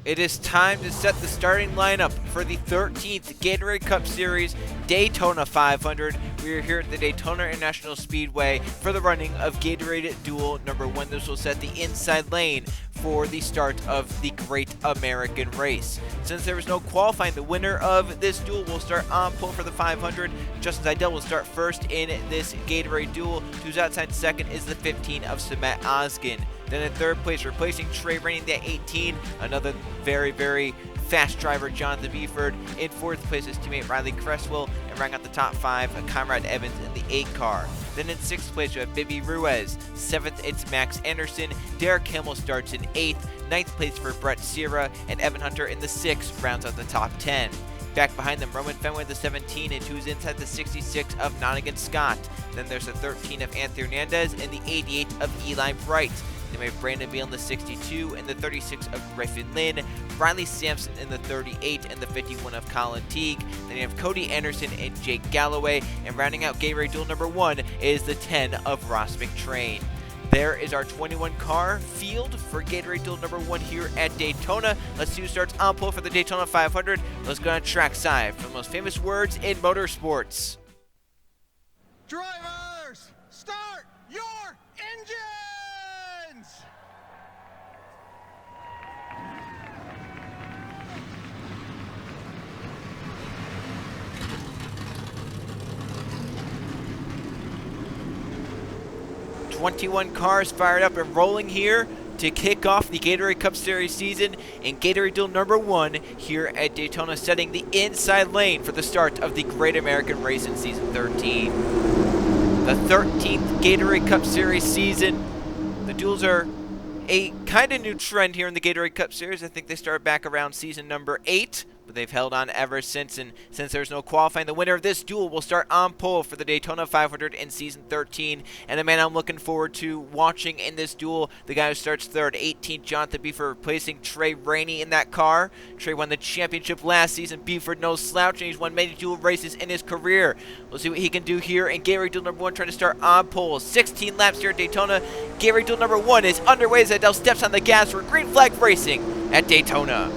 It is time to set the starting lineup for the 13th Gatorade Cup Series Daytona 500. We are here at the Daytona International Speedway for the running of Gatorade Duel number 1. This will set the inside lane for the start of the Great American Race. Since there was no qualifying, the winner of this duel will start on pole for the 500. Justin Seidel will start first in this Gatorade Duel. Who's outside second is the 15 of Samet Ozgen. Then in third place, replacing Trey Rainey, the 18, another very, very fast driver, Jonathan Beeford. In fourth place, his teammate Riley Cresswell, and rounding out the top five, Conrad Evans in the 8 car. Then in sixth place, we have Bibi Ruiz. Seventh, it's Max Anderson. Derek Hamill starts in 8th. Ninth place for Brett Sierra, and Evan Hunter in the 6th rounds out the top 10. Back behind them, Roman Fenway, the 17, and who's inside the 66 of Nonigan Scott. Then there's the 13 of Anthony Hernandez, and the 88 of Eli Bright. Then we have Brandon Beal in the 62 and the 36 of Griffin Lynn, Riley Sampson in the 38 and the 51 of Colin Teague. Then you have Cody Anderson and Jake Galloway, and rounding out Gatorade Duel number 1 is the 10 of Ross McTrain. There is our 21 car field for Gatorade Duel number 1 here at Daytona. Let's see who starts on pole for the Daytona 500. Let's go on trackside for the most famous words in motorsports. Drivers, start your engines! 21 cars fired up and rolling here to kick off the Gatorade Cup Series season in Gatorade Duel number 1 here at Daytona, setting the inside lane for the start of the Great American Race in Season 13. The 13th Gatorade Cup Series season. The duels are a kind of new trend here in the Gatorade Cup Series. I think they started back around season number 8. But they've held on ever since, and since there's no qualifying, the winner of this duel will start on pole for the Daytona 500 in Season 13. And the man I'm looking forward to watching in this duel, the guy who starts third, 18, Jonathan Beeford, replacing Trey Rainey in that car. Trey won the championship last season. Beeford no slouch, and he's won many duel races in his career. We'll see what he can do here in Gatorade Duel number 1, trying to start on pole. 16 laps here at Daytona. Gatorade Duel number 1 is underway as Adele steps on the gas for green flag racing at Daytona.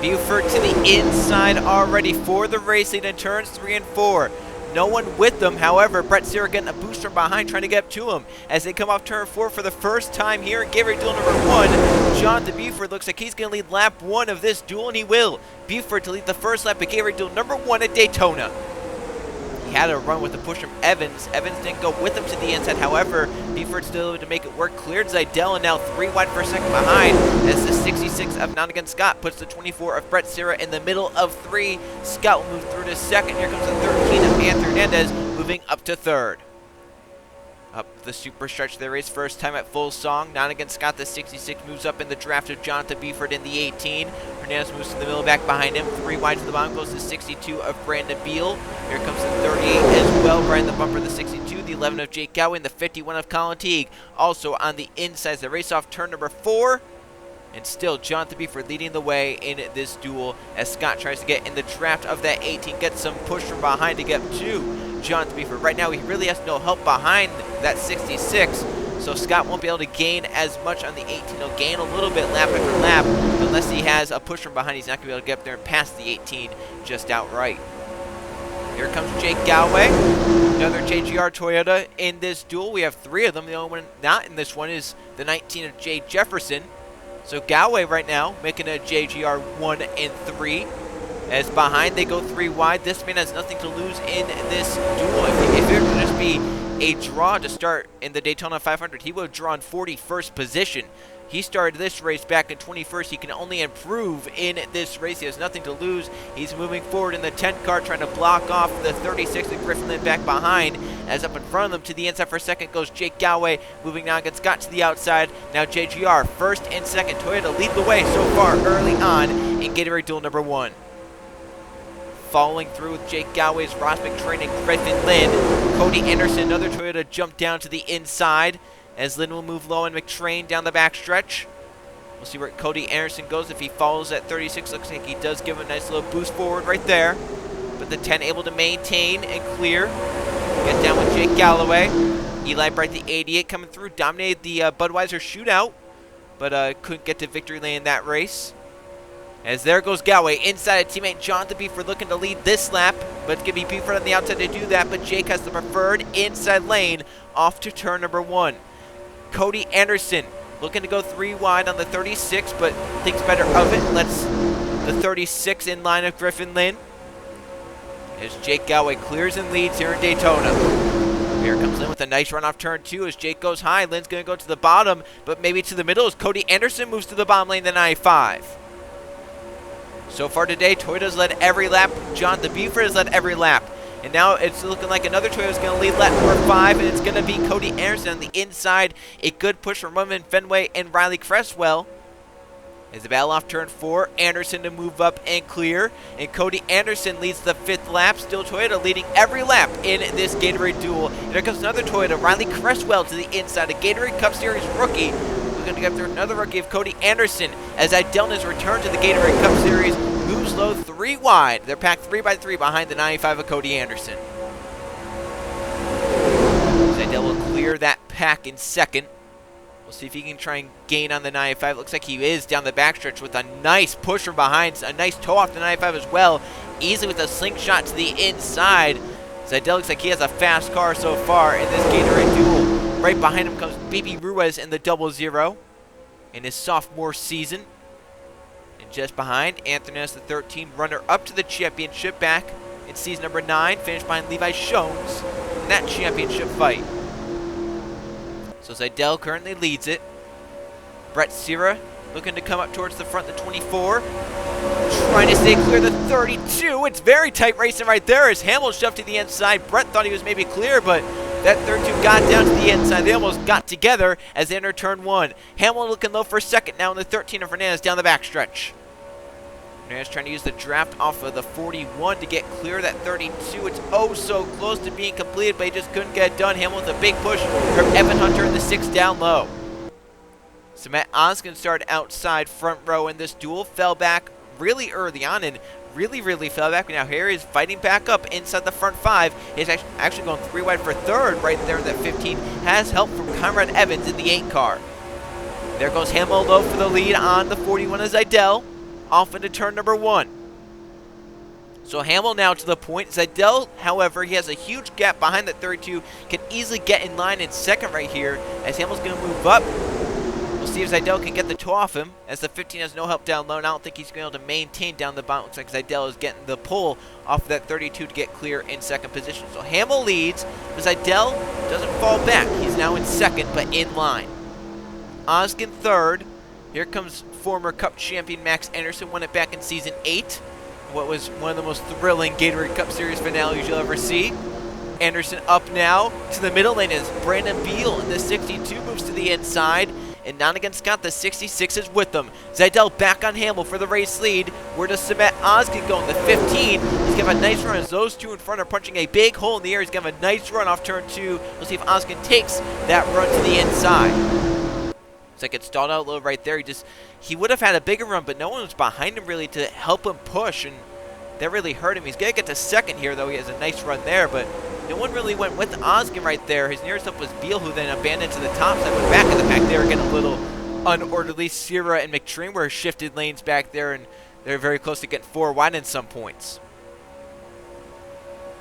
Buford to the inside already for the race lead in turns 3 and 4. No one with them, however. Brett Sierra getting a boost from behind, trying to get up to him as they come off turn 4 for the first time here in Gatorade Duel number 1. Jonathan Buford looks like he's going to lead lap 1 of this duel, and he will. Buford to lead the first lap of Gatorade Duel number 1 at Daytona. He had a run with the push from Evans. Evans didn't go with him to the inside. However, Buford still able to make it work. Cleared Seidel, and now 3 wide for a second behind as the 66 of Nonigan Scott puts the 24 of Brett Sierra in the middle of 3. Scott will move through to second. Here comes the 13 of Anthony Hernandez moving up to third. Up the super stretch of the race, first time at full song. Nonigan Scott, the 66, moves up in the draft of Jonathan Beeford in the 18. Hernandez moves to the middle, back behind him. 3 wide to the bottom goes the 62 of Brandon Beal. Here comes the 38 as well, right in the bumper, the 62, the 11 of Jake Galloway, and the 51 of Colin Teague. Also on the inside, the race off turn number 4. And still, Jonathan Beeford leading the way in this duel as Scott tries to get in the draft of that 18, gets some push from behind to get to Jonathan Beeford. Right now, he really has no help behind that 66, so Scott won't be able to gain as much on the 18. He'll gain a little bit lap after lap, but unless he has a push from behind, he's not going to be able to get up there and pass the 18 just outright. Here comes Jake Galloway, another JGR Toyota in this duel. We have 3 of them. The only one not in this one is the 19 of Jay Jefferson. So Galloway right now making a JGR 1 and 3. As behind they go 3 wide. This man has nothing to lose in this duel. If it would just be a draw to start in the Daytona 500. He would have drawn 41st position. He started this race back in 21st. He can only improve in this race. He has nothing to lose. He's moving forward in the 10 car, trying to block off the 36 and Griffin Lynn back behind. As up in front of them to the inside for a second goes Jake Galloway, moving now against Scott to the outside. Now JGR, first and second. Toyota lead the way so far early on in Gatorade Duel number 1. Following through with Jake Galloway's Ross McTrain and Griffin Lynn. Cody Anderson, another Toyota, jump down to the inside as Lynn will move low and McTrain down the backstretch. We'll see where Cody Anderson goes if he follows at 36. Looks like he does give him a nice little boost forward right there. But the 10 able to maintain and clear. Get down with Jake Galloway. Eli Bright, the 88, coming through. Dominated the Budweiser shootout, but couldn't get to victory lane in that race. As there goes Galloway, inside teammate Jonathan Beeford looking to lead this lap, but it's going to be Beeford on the outside to do that, but Jake has the preferred inside lane off to turn number 1. Cody Anderson looking to go 3 wide on the 36, but thinks better of it. Lets the 36 in line of Griffin Lynn. As Jake Galloway clears and leads here in Daytona. Here comes Lynn with a nice run off turn 2 as Jake goes high. Lynn's going to go to the bottom, but maybe to the middle as Cody Anderson moves to the bottom lane, the 95. So far today, Toyota's led every lap. Jonathan Beeford has led every lap. And now it's looking like another Toyota's going to lead lap number 5, and it's going to be Cody Anderson on the inside. A good push from Roman Fenway and Riley Cresswell. As the battle off turn 4, Anderson to move up and clear. And Cody Anderson leads the 5th lap. Still Toyota leading every lap in this Gatorade Duel. And here comes another Toyota, Riley Cresswell to the inside. A Gatorade Cup Series rookie. We're going to get through another rookie of Cody Anderson as Idelna's return to the Gatorade Cup Series. Moves low 3 wide. They're packed 3 by 3 behind the 95 of Cody Anderson. Zidell will clear that pack in second. We'll see if he can try and gain on the 95. Looks like he is down the backstretch with a nice push from behind. A nice toe off the 95 as well. Easily with a slingshot to the inside. Zidell looks like he has a fast car so far in this Gatorade Duel. Right behind him comes BB Ruiz in the 00 in his sophomore season. And just behind, Anthony S. the 13, runner up to the championship back in season number 9, finished behind Levi Shones in that championship fight. So Zidell currently leads it. Brett Sierra looking to come up towards the front, the 24. Trying to stay clear the 32. It's very tight racing right there as Hamill shoved to the inside. Brett thought he was maybe clear, but that 32 got down to the inside. They almost got together as they enter turn 1. Hamill looking low for a second now in the 13 of Fernandez down the backstretch. Fernandez trying to use the draft off of the 41 to get clear of that 32. It's oh so close to being completed, but he just couldn't get it done. Hamill with a big push from Evan Hunter in the 6 down low. So Matt Oskin started outside front row in this duel, fell back really early on and really fell back. Now here he's fighting back up inside the front 5. He's actually going 3 wide for 3rd right there in that 15. Has help from Conrad Evans in the 8 car. There goes Hamill low for the lead on the 41 as Zidell. Off into turn number 1. So Hamill now to the point. Zidell, however, he has a huge gap behind that 32. Can easily get in line in second right here as Hamill's going to move up. We'll see if Zidell can get the toe off him as the 15 has no help down low. And I don't think he's going to be able to maintain down the bottom. Looks like Zidell is getting the pull off of that 32 to get clear in second position. So Hamill leads, but Zidell doesn't fall back. He's now in second, but in line. Oskin 3rd. Here comes former Cup champion Max Anderson, won it back in season 8. What was one of the most thrilling Gatorade Cup Series finales you'll ever see. Anderson up now to the middle lane as Brandon Beal in the 62 moves to the inside. And Nonigan Scott, the 66, is with them. Zidell back on Hamill for the race lead. Where does Samet Oskin go in the 15? He's going to have a nice run as those two in front are punching a big hole in the air. He's going to have a nice run off turn 2. We'll see if Oskin takes that run to the inside. It's like it stalled out a little right there. He would have had a bigger run, but no one was behind him really to help him push, and that really hurt him. He's going to get to second here, though. He has a nice run there, but no one really went with Oskin right there. His nearest up was Beal, who then abandoned to the top side, but back in the pack they were getting a little unorderly. Sierra and McTrain were shifted lanes back there, and they're very close to getting 4 wide in some points.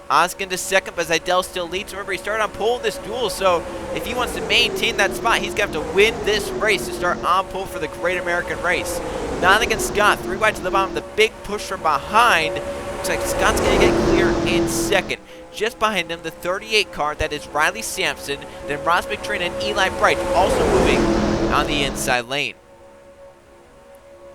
Oskin to second, but Zidell still leads. Remember, he started on pole in this duel, so if he wants to maintain that spot, he's going to have to win this race to start on pole for the Great American Race. Nonigan Scott, 3 wide to the bottom, the big push from behind. Looks like Scott's going to get clear in second. just behind him, the 38 car, that is Riley Sampson. Then Ross McTrain and Eli Bright also moving on the inside lane.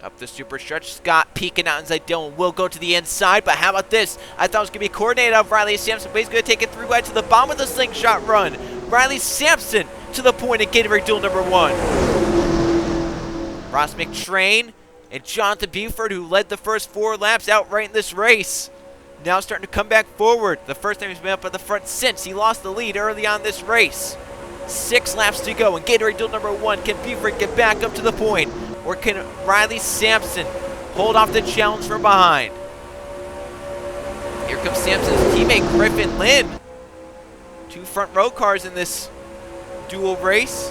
Up the super stretch, Scott peeking out inside Dylan will go to the inside, but how about this? I thought it was going to be coordinated of Riley Sampson, but he's going to take it 3 wide to the bottom with a slingshot run. Riley Sampson to the point at Gatorade Duel number 1. Ross McTrain and Jonathan Buford, who led the first 4 laps outright in this race, now starting to come back forward. The first time he's been up at the front since he lost the lead early on this race. 6 laps to go, and Gatorade Duel number 1. Can Buford get back up to the point? Or can Riley Sampson hold off the challenge from behind? Here comes Sampson's teammate Griffin Lynn. 2 front row cars in this duel race.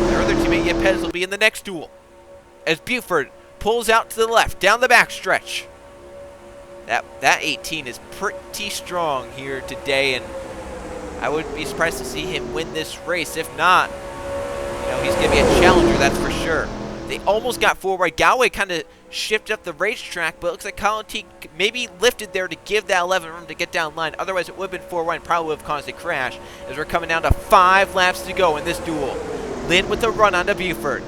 Their other teammate Yepes will be in the next duel, as Buford pulls out to the left, down the backstretch. That 18 is pretty strong here today, and I wouldn't be surprised to see him win this race. If not, he's going to be a challenger, that's for sure. They almost got 4 right. Galway kind of shifted up the racetrack, but it looks like Colin Teague maybe lifted there to give that 11 room to get down line. Otherwise, it would have been 4 wide and probably would have caused a crash, as we're coming down to 5 laps to go in this duel. Lynn with the run onto Buford.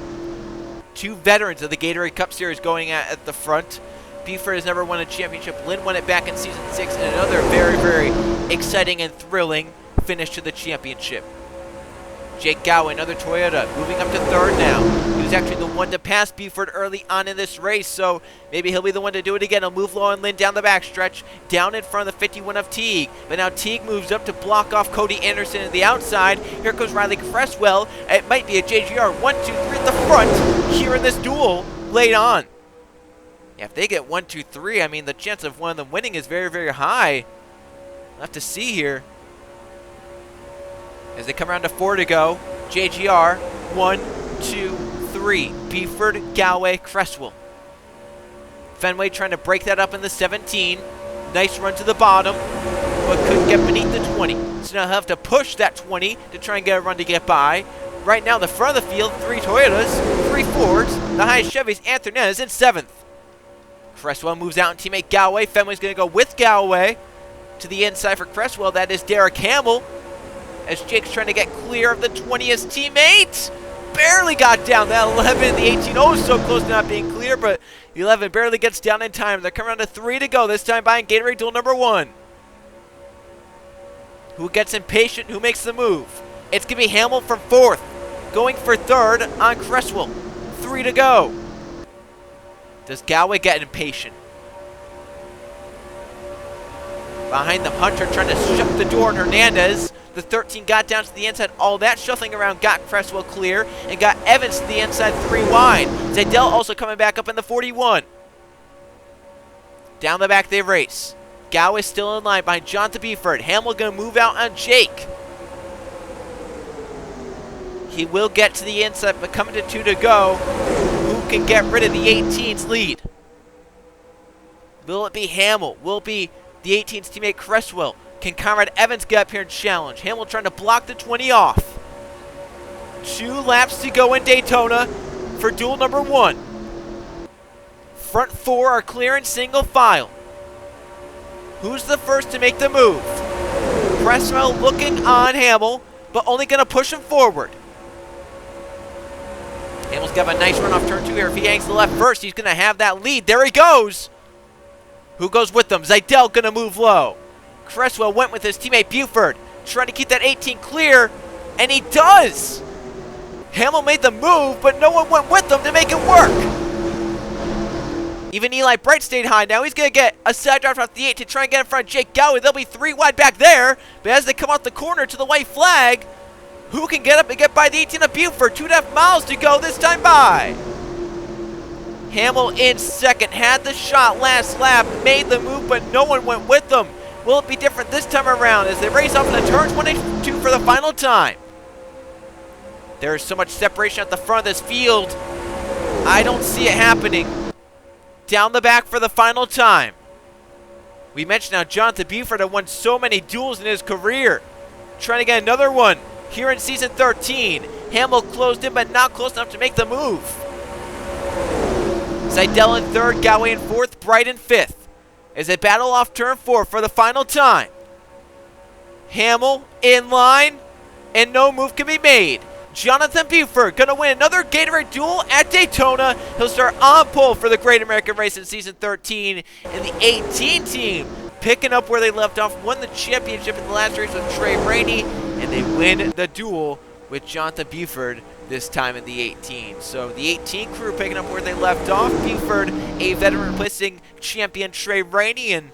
2 veterans of the Gatorade Cup Series going at the front. Buford has never won a championship. Lynn won it back in Season 6, and another very, very exciting and thrilling finish to the championship. Jake Galway, another Toyota, moving up to 3rd now. He was actually the one to pass Buford early on in this race, so maybe he'll be the one to do it again. He'll move low on Lynn down the backstretch, down in front of the 51 of Teague. But now Teague moves up to block off Cody Anderson at the outside. Here goes Riley Cresswell. It might be a JGR. 1, 2, 3 at the front here in this duel late on. Yeah, if they get 1, 2, 3, I mean, the chance of one of them winning is very, very high. We'll have to see here. As they come around to 4 to go, JGR, 1, 2, 3. Buford, Galway, Cresswell. Fenway trying to break that up in the 17. Nice run to the bottom, but couldn't get beneath the 20. So now he'll have to push that 20 to try and get a run to get by. Right now, the front of the field, 3 Toyotas, 3 Fords. The highest Chevys, Anthony is in 7th. Cresswell moves out and teammate Galway. Fenway's going to go with Galway. To the inside for Cresswell, that is Derek Hamill. As Jake's trying to get clear of the 20th teammate. Barely got down. That 11, the 18, oh, so close to not being clear, but the 11 barely gets down in time. They're coming around to 3 to go, this time buying Gatorade Duel number 1. Who gets impatient? Who makes the move? It's going to be Hamill from 4th, going for 3rd on Cresswell. 3 to go. Does Galway get impatient? Behind them, Hunter trying to shut the door on Hernandez. The 13 got down to the inside. All that shuffling around got Cresswell clear and got Evans to the inside 3 wide. Zaydell also coming back up in the 41. Down the back they race. Galway still in line behind Jonathan Buford. Hamill going to move out on Jake. He will get to the inside, but coming to 2 to go. Who can get rid of the 18's lead? Will it be Hamill? Will it be the 18's teammate Cresswell? Can Conrad Evans get up here and challenge? Hamill trying to block the 20 off. 2 laps to go in Daytona for duel number 1. Front 4 are clear in single file. Who's the first to make the move? Cresswell looking on Hamill, but only going to push him forward. Hamill's got a nice run off turn 2 here. If he hangs to the left first, he's going to have that lead. There he goes. Who goes with them? Zaydell going to move low. Cresswell went with his teammate Buford, trying to keep that 18 clear, and he does! Hamill made the move, but no one went with them to make it work. Even Eli Bright stayed high. Now he's going to get a side drive off the 8 to try and get in front of Jake Galway. They'll be 3 wide back there, but as they come out the corner to the white flag, who can get up and get by the 18 of Buford? 2.5 miles to go this time by. Hamill in 2nd, had the shot last lap, made the move, but no one went with them. Will it be different this time around as they race off in the turns 1 and 2 for the final time? There is so much separation at the front of this field. I don't see it happening. Down the back for the final time. We mentioned how Jonathan Buford had won so many duels in his career. Trying to get another one here in Season 13. Hamill closed in, but not close enough to make the move. Zaydell in 3rd, Galway in 4th, Bright in 5th. as they battle off turn 4 for the final time. Hamill in line, and no move can be made. Jonathan Buford gonna win another Gatorade Duel at Daytona. He'll start on pole for the Great American Race in Season 13. And the 18 team, picking up where they left off, won the championship in the last race with Trey Rainey, and they win the duel with Jonathan Buford this time in the 18. So the 18 crew picking up where they left off. Buford, a veteran, replacing champion Trey Rainey, and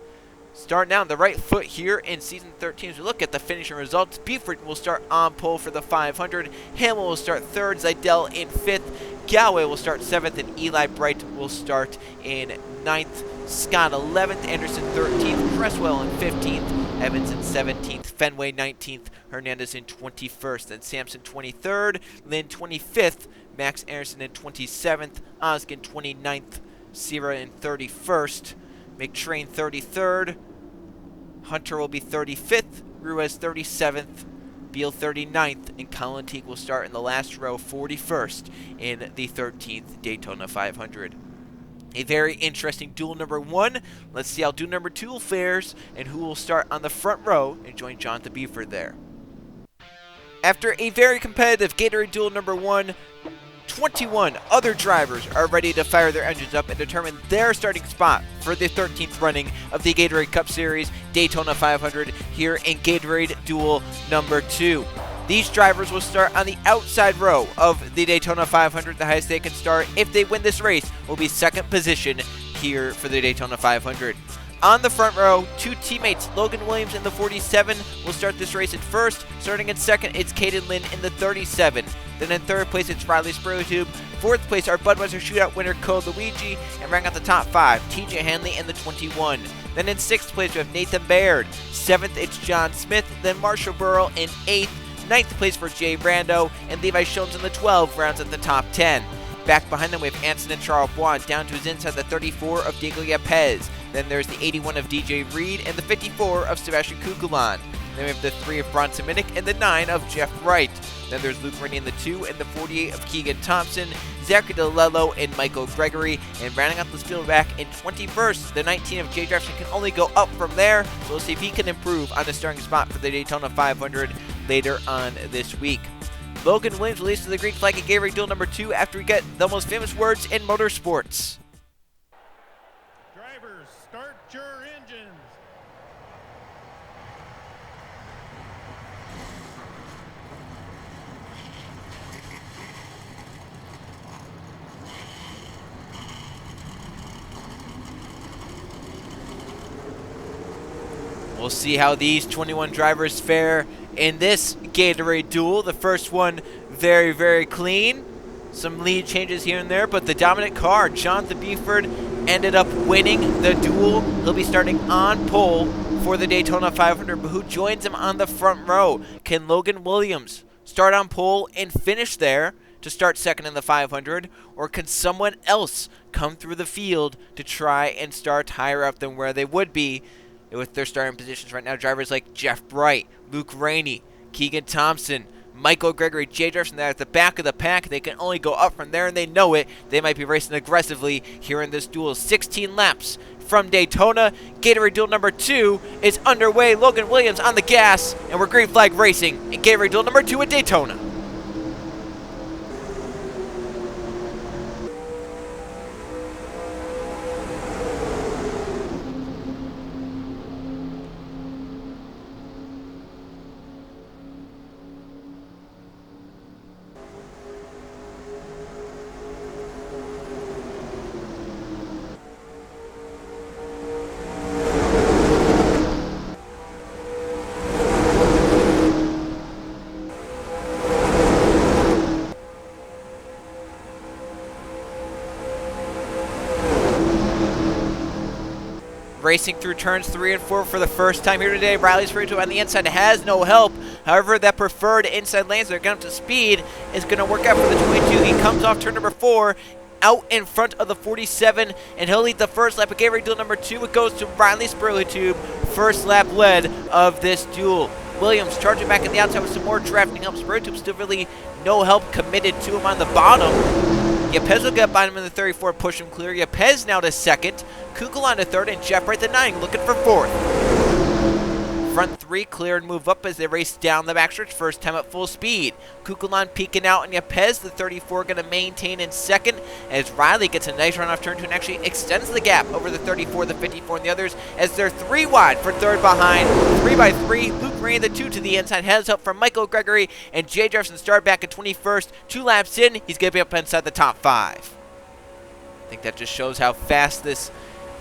starting out on the right foot here in Season 13. As we look at the finishing results, Buford will start on pole for the 500. Hamill will start 3rd. Zidell in 5th. Galway will start 7th. And Eli Bright will start in 9th. Scott 11th. Anderson 13th. Cresswell in 15th. Evans in 17th. Fenway 19th. Hernandez in 21st. Then Sampson 23rd. Lynn 25th. Max Anderson in 27th. Oskin 29th. Sierra in 31st. McTrain 33rd. Hunter will be 35th. Ruiz 37th. Beal 39th. And Colin Teague will start in the last row, 41st, in the 13th Daytona 500. A very interesting duel number 1. Let's see how duel number 2 fares and who will start on the front row and join Jonathan Buford there. After a very competitive Gatorade duel number 1, 21 other drivers are ready to fire their engines up and determine their starting spot for the 13th running of the Gatorade Cup Series Daytona 500 here in Gatorade Duel number 2. These drivers will start on the outside row of the Daytona 500. The highest they can start if they win this race will be 2nd position here for the Daytona 500. On the front row, 2 teammates, Logan Williams in the 47, will start this race in 1st. Starting in 2nd, it's Caden Lynn in the 37. Then in 3rd place, it's Riley Spurlitube. 4th place, our Budweiser Shootout winner, Code Luigi. And rounding out the top 5, TJ Hanley in the 21. Then in 6th place, we have Nathan Baird. 7th, it's John Smith. Then Marshall Burrow in 8th. 9th place for Jay Brando. And Levi Shones in the 12 rounds at the top 10. Back behind them, we have Anson and Charles Bois down to his inside, the 34 of Diglia Pez. Then there's the 81 of DJ Reed and the 54 of Sebastian Kukulan. Then we have the 3 of Bronson Minnick and the 9 of Jeff Wright. Then there's Luke Rennie in the 2 and the 48 of Keegan Thompson, Zachary DeLello and Michael Gregory. And rounding out the field back in 21st, the 19 of Jay Jefferson can only go up from there. So we'll see if he can improve on the starting spot for the Daytona 500 later on this week. Logan Williams released to the green flag at Gatorade Duel number 2 after we get the most famous words in motorsports. Drivers, start your engines. We'll see how these 21 drivers fare in this Gatorade Duel. The first one very, very clean. Some lead changes here and there, but the dominant car, Jonathan Buford, ended up winning the duel. He'll be starting on pole for the Daytona 500, but who joins him on the front row? Can Logan Williams start on pole and finish there to start 2nd in the 500, or can someone else come through the field to try and start higher up than where they would be with their starting positions right now? Drivers like Jeff Bright, Luke Rainey, Keegan Thompson, Michael Gregory, Jay Jefferson, they're at the back of the pack. They can only go up from there, and they know it. They might be racing aggressively here in this duel. 16 laps from Daytona. Gatorade Duel number 2 is underway. Logan Williams on the gas, and we're green flag racing in Gatorade Duel number 2 at Daytona. Racing through turns 3 and 4 for the first time here today. Riley's Spurlitube on the inside has no help. However, that preferred inside lanes that are getting up to speed is going to work out for the 22. He comes off turn number 4, out in front of the 47, and he'll lead the first lap of Gatorade Duel number 2. It goes to Riley Spurlitube, first lap led of this duel. Williams charging back at the outside with some more drafting help. Spurlitube still really no help committed to him on the bottom. Yepez will get by him in the 34, push him clear. Yepez now to second. Kukulon to third, and Jeff right to 9, looking for fourth. Front three clear and move up as they race down the backstretch, first time at full speed. Kukulon peeking out, and Yepez, the 34, going to maintain in second as Riley gets a nice run off turn 2 and actually extends the gap over the 34, the 54, and the others as they're 3 wide for third behind. 3 by 3, Luke Rainey the 2 to the inside, heads up from Michael Gregory, and Jay Jefferson start back at 21st. 2 laps in, he's going to be up inside the top 5. I think that just shows how fast this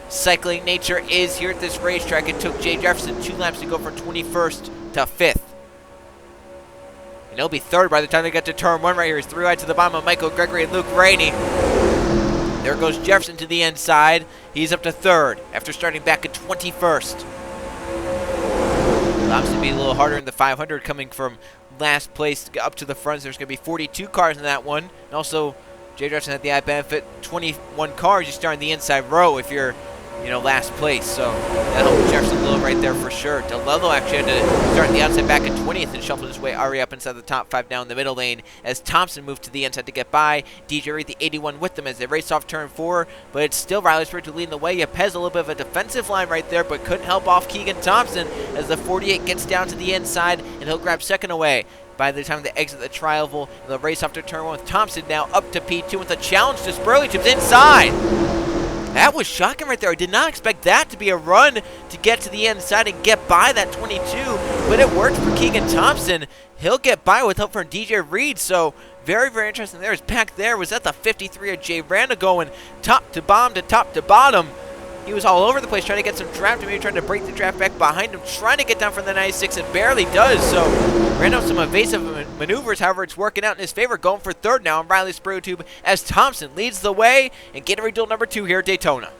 cycling nature is here at this racetrack. It took Jay Jefferson 2 laps to go from 21st to 5th. And he'll be third by the time they get to turn 1 right here. He's 3 wide to the bottom of Michael Gregory and Luke Rainey. There goes Jefferson to the inside. He's up to third after starting back at 21st. Allows to be a little harder in the 500 coming from last place up to the front. There's going to be 42 cars in that one. And also, Jay Jefferson had the added benefit, 21 cars. You start in the inside row if you're, last place. So that helped Jefferson a little right there for sure. DeLello actually had to start in the outside back at 20th and shuffled his way already up inside the top 5 down the middle lane as Thompson moved to the inside to get by. DJ Reed, the 81, with them as they race off turn 4, but it's still Riley Spirit to lead the way. Yepez a little bit of a defensive line right there, but couldn't help off Keegan Thompson as the 48 gets down to the inside, and he'll grab second away. By the time they exit the tri-oval, they'll race off to turn 1 with Thompson now up to P2 with a challenge to Spurley Chips inside. That was shocking right there. I did not expect that to be a run to get to the inside and get by that 22, but it worked for Keegan Thompson. He'll get by with help from DJ Reed, so very, very interesting there. His pack there was at the 53 of Jay Randa going top to bottom to top to bottom. He was all over the place trying to get some draft, maybe trying to break the draft back behind him, trying to get down from the 96 and barely does. So ran out some evasive maneuvers. However, it's working out in his favor, going for third now on Riley's Sprue Tube as Thompson leads the way and Gatorade duel number 2 here at Daytona.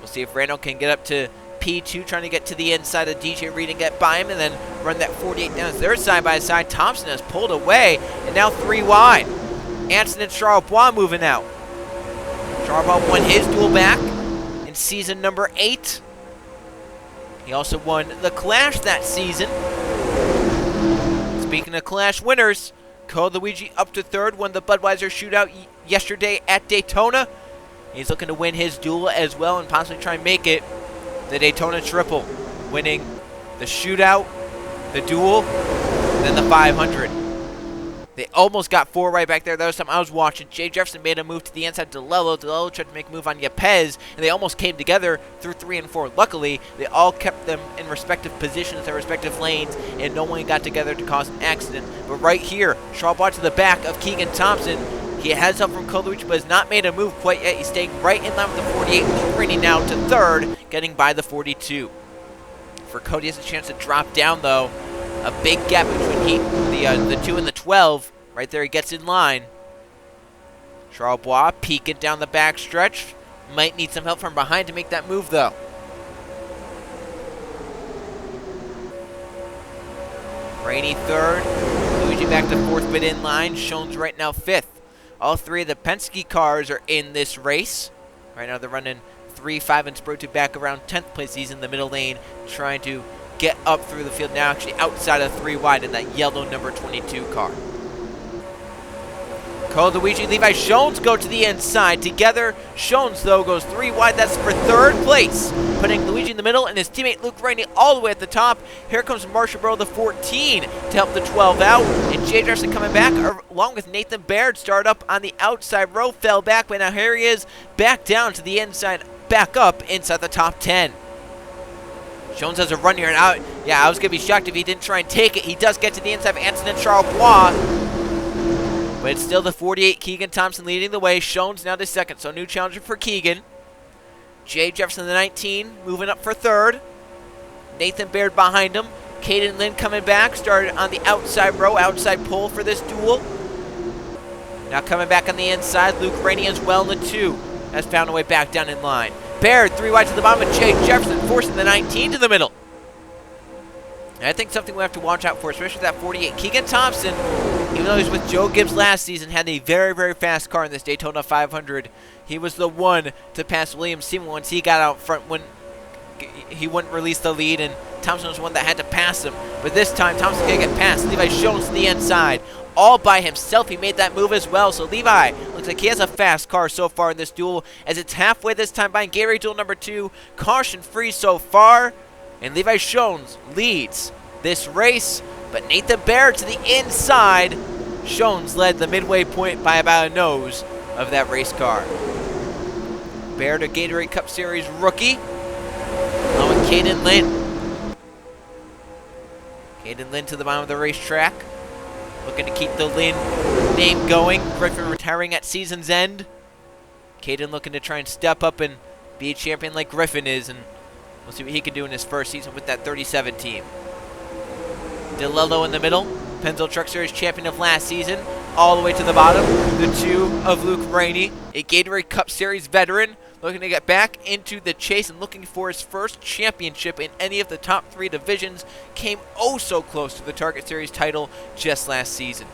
We'll see if Randall can get up to P2, trying to get to the inside of DJ Reed and get by him and then run that 48 down. They're side by side. Thompson has pulled away and now 3 wide. Anson and Charles moving out. Charles won his duel back season number 8. He also won the Clash that season. Speaking of Clash winners, Cole Luigi up to third, won the Budweiser shootout yesterday at Daytona. He's looking to win his duel as well and possibly try and make it the Daytona triple, winning the shootout, the duel, and then the 500. They almost got 4 right back there. That was something I was watching. Jay Jefferson made a move to the inside to DeLello. DeLello tried to make a move on Yepez, and they almost came together through 3 and 4. Luckily, they all kept them in respective positions, their respective lanes, and no one got together to cause an accident. But right here, Charles to the back of Keegan Thompson. He heads up from Kolovich, but has not made a move quite yet. He's staying right in line with the 48, bringing now to third, getting by the 42. For Cody, has a chance to drop down, though. A big gap between the 2 and the 12. Right there, he gets in line. Charles peeking down the back stretch. Might need some help from behind to make that move, though. Rainey third. Luigi back to 4th, but in line. Schoen's right now 5th. All 3 of the Penske cars are in this race. Right now, they're running 3, 5, and Sprue back around 10th place. He's in the middle lane, trying to get up through the field now, actually outside of 3 wide in that yellow number 22 car. Cole Luigi, Levi Schoens go to the inside. Together, Schoens, though, goes 3 wide. That's for 3rd place, putting Luigi in the middle and his teammate Luke Rainey all the way at the top. Here comes Marshall Burrow, the 14, to help the 12 out. And Jay Jefferson coming back, along with Nathan Baird, started up on the outside row, fell back, but now here he is, back down to the inside, back up inside the top 10. Jones has a run here and out. Yeah, I was going to be shocked if he didn't try and take it. He does get to the inside of Anson and Charles Bois. But it's still the 48, Keegan Thompson leading the way. Schoen's now to 2nd, so new challenger for Keegan. Jay Jefferson, the 19, moving up for 3rd. Nathan Baird behind him. Caden Lynn coming back, started on the outside row, outside pole for this duel. Now coming back on the inside, Luke Rainey as well in the 2. Has found a way back down in line. Baird, 3 wide to the bottom, and Jay Jefferson forcing the 19 to the middle. And I think something we have to watch out for, especially with that 48. Keegan Thompson, even though he was with Joe Gibbs last season, had a very, very fast car in this Daytona 500. He was the one to pass William Seaman once he got out front when he wouldn't release the lead, and Thompson was the one that had to pass him. But this time, Thompson can't get past. Levi Schoens to the inside. all by himself. He made that move as well. So Levi looks like he has a fast car so far in this duel, as it's halfway this time by Gatorade duel number 2. Caution free so far. And Levi Shones leads this race. But Nathan Baird to the inside. Shones led the midway point by about a nose of that race car. Baird, a Gatorade Cup Series rookie, along with Caden Lynn. Caden Lynn to the bottom of the racetrack, looking to keep the Lynn name going. Griffin retiring at season's end. Caden looking to try and step up and be a champion like Griffin is, and we'll see what he can do in his first season with that 37 team. DeLello in the middle, Pennzoil Truck Series champion of last season, all the way to the bottom, the 2 of Luke Rainey, a Gatorade Cup Series veteran, looking to get back into the chase and looking for his first championship in any of the top 3 divisions. Came oh so close to the Target Series title just last season.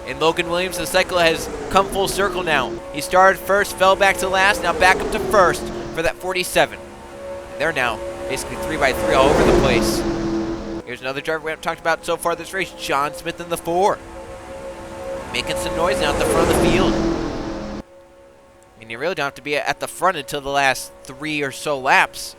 And Logan Williams, the cycle has come full circle now. He started first, fell back to last, now back up to first for that 47. And they're now basically 3x3 all over the place. Here's another driver we haven't talked about so far this race, John Smith in the 4. Making some noise now at the front of the field. And you really don't have to be at the front until the last 3 or so laps.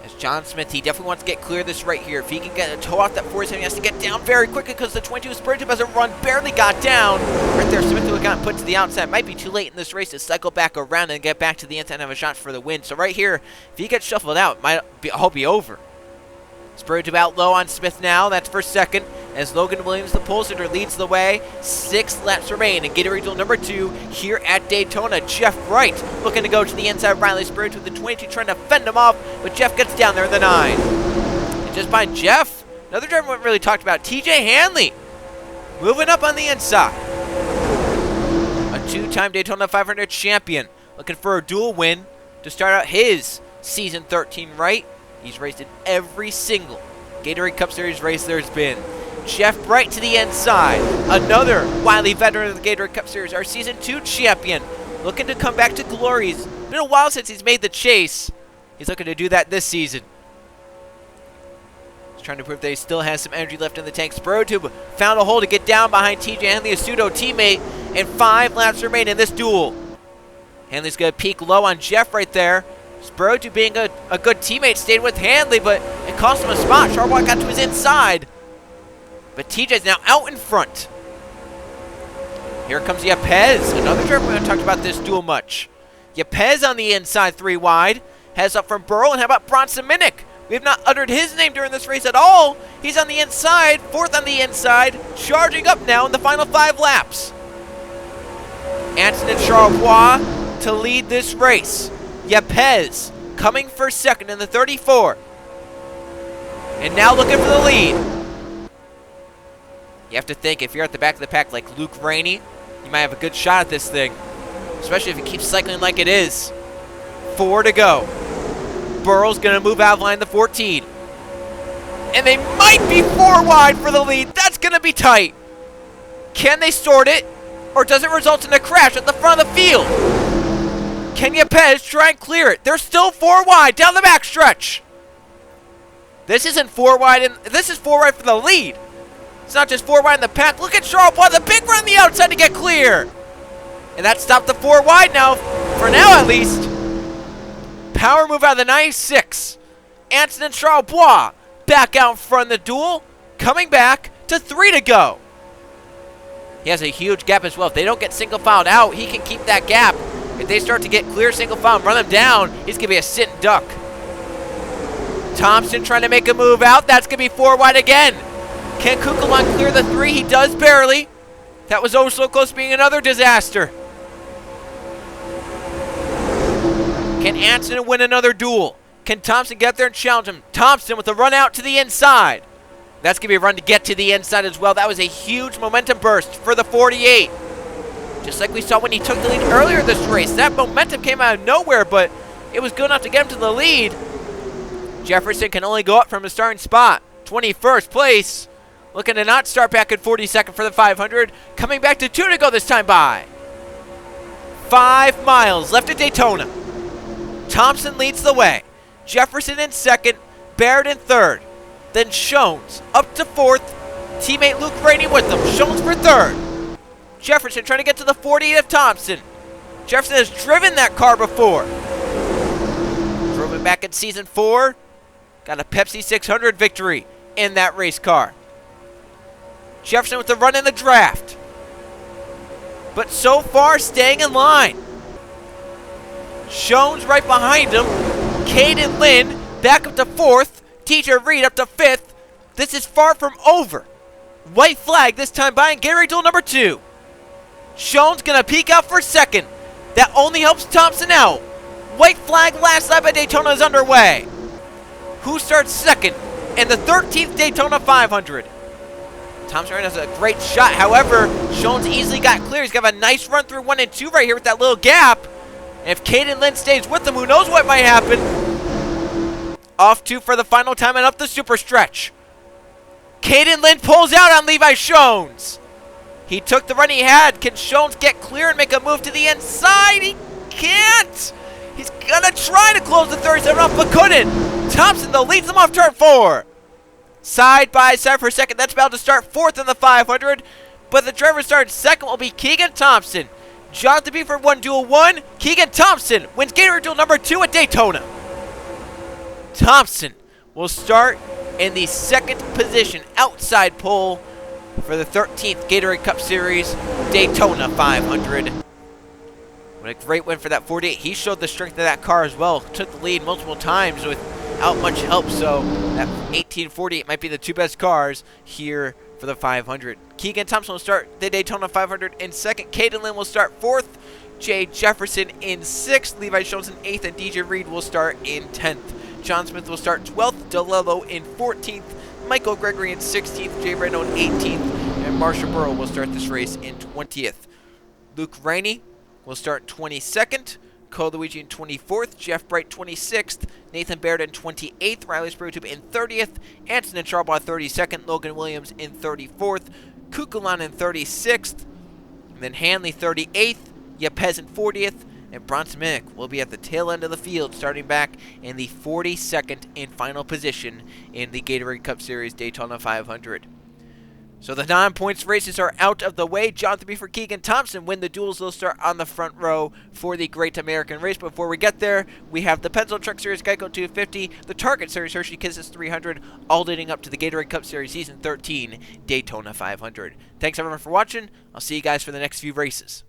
As John Smith, he definitely wants to get clear this right here. If he can get a toe off that 47, he has to get down very quickly because the 22 Spur Tube has a run, barely got down. Right there, Smith would have gotten put to the outside. Might be too late in this race to cycle back around and get back to the inside and have a shot for the win. So right here, if he gets shuffled out, it might all be over. Spur Tube out low on Smith now. That's for second. As Logan Williams, the pole sitter, leads the way. 6 laps remain in Gatorade duel number 2 here at Daytona. Jeff Wright looking to go to the inside. Riley Spur Tube with the 22 trying to fend him off, but Jeff gets down there in the 9. And just behind Jeff, another driver we haven't really talked about, TJ Hanley, moving up on the inside. A 2-time Daytona 500 champion, looking for a dual win to start out his season 13 right. He's raced in every single Gatorade Cup Series race there's been. Jeff Bright to the inside. Another wily veteran of the Gatorade Cup Series, our Season 2 champion. Looking to come back to glory. It's been a while since he's made the chase. He's looking to do that this season. He's trying to prove that he still has some energy left in the tank. Spur Tube found a hole to get down behind TJ Hanley, a pseudo teammate, and 5 laps remain in this duel. Hanley's going to peek low on Jeff right there. Spur Tube being a good teammate stayed with Hanley, but it cost him a spot. Charbonnet got to his inside. But TJ's now out in front. Here comes Yepez, another driver we haven't talked about this duel much. Yepez on the inside, 3 wide. Heads up from Burl, and how about Bronson Minnick? We have not uttered his name during this race at all. He's on the inside, 4th on the inside, charging up now in the final 5 laps. Anton and Charlevoix to lead this race. Yepez coming for second in the 34. And now looking for the lead. You have to think, if you're at the back of the pack like Luke Rainey, you might have a good shot at this thing. Especially if it keeps cycling like it is. 4 to go. Burrow's going to move out of line the 14. And they might be 4 wide for the lead. That's going to be tight. Can they sort it? Or does it result in a crash at the front of the field? Can Yepez try and clear it? They're still 4 wide down the backstretch. This isn't 4 wide, and this is 4 wide for the lead. It's not just 4 wide in the pack. Look at Charlevoix, the big run on the outside to get clear. And that stopped the 4 wide now, for now at least. Power move out of the 96. Anton and Charlevoix back out in front of the duel. Coming back to 3 to go. He has a huge gap as well. If they don't get single filed out, he can keep that gap. If they start to get clear single file and run them down, he's going to be a sit and duck. Thompson trying to make a move out. That's going to be 4 wide again. Can Kukulon clear the 3? He does barely. That was oh so close to being another disaster. Can Anson win another duel? Can Thompson get there and challenge him? Thompson with a run out to the inside. That's going to be a run to get to the inside as well. That was a huge momentum burst for the 48. Just like we saw when he took the lead earlier this race. That momentum came out of nowhere, but it was good enough to get him to the lead. Jefferson can only go up from a starting spot. 21st place. Looking to not start back at 42nd for the 500. Coming back to 2 to go this time by. 5 miles left at Daytona. Thompson leads the way. Jefferson in second. Barrett in third. Then Shones up to 4th. Teammate Luke Rainey with them. Shones for third. Jefferson trying to get to the 48 of Thompson. Jefferson has driven that car before. Drove it back in Season 4. Got a Pepsi 600 victory in that race car. Jefferson with the run in the draft. But so far, staying in line. Shones right behind him. Caden Lynn back up to 4th. TJ Reed up to 5th. This is far from over. White flag this time by Gatorade Duel number 2. Shones gonna peek out for 2nd. That only helps Thompson out. White flag last lap at Daytona is underway. Who starts 2nd in the 13th Daytona 500? Thompson has a great shot. However, Shones easily got clear. He's got a nice run through 1 and 2 right here with that little gap. And if Caden Lynn stays with him, who knows what might happen. Off 2 for the final time and up the super stretch. Caden Lynn pulls out on Levi Shones. He took the run he had. Can Shones get clear and make a move to the inside? He can't. He's gonna try to close the 37 off, but couldn't. Thompson, though, leads them off turn 4. Side by side for 2nd. That's about to start 4th in the 500. But the driver starting 2nd will be Keegan Thompson. Jonathan Buford won Duel 1. Keegan Thompson wins Gatorade Duel number 2 at Daytona. Thompson will start in the 2nd position outside pole for the 13th Gatorade Cup Series Daytona 500. What a great win for that 48. He showed the strength of that car as well. Took the lead multiple times without much help. So that 1848 might be the 2 best cars here for the 500. Keegan Thompson will start the Daytona 500 in 2nd. Caden Lynn will start 4th. Jay Jefferson in 6th. Levi Shones in 8th. And DJ Reed will start in 10th. John Smith will start 12th. DeLello in 14th. Michael Gregory in 16th. Jay Reno in 18th. And Marsha Burrow will start this race in 20th. Luke Rainey will start 22nd. Cole Luigi in 24th. Jeff Bright 26th. Nathan Baird in 28th. Riley Sprutube in 30th. Anson and Charbaugh 32nd. Logan Williams in 34th. Kukulan in 36th. And then Hanley 38th. Yepez in 40th. And Bronson Minnick will be at the tail end of the field, starting back in the 42nd and final position in the Gatorade Cup Series Daytona 500. So the non-points races are out of the way. Jonathan Buford, Keegan Thompson win the duels. They'll start on the front row for the Great American Race. Before we get there, we have the Penzo Truck Series Geico 250, the Target Series Hershey Kisses 300, all leading up to the Gatorade Cup Series Season 13 Daytona 500. Thanks everyone for watching. I'll see you guys for the next few races.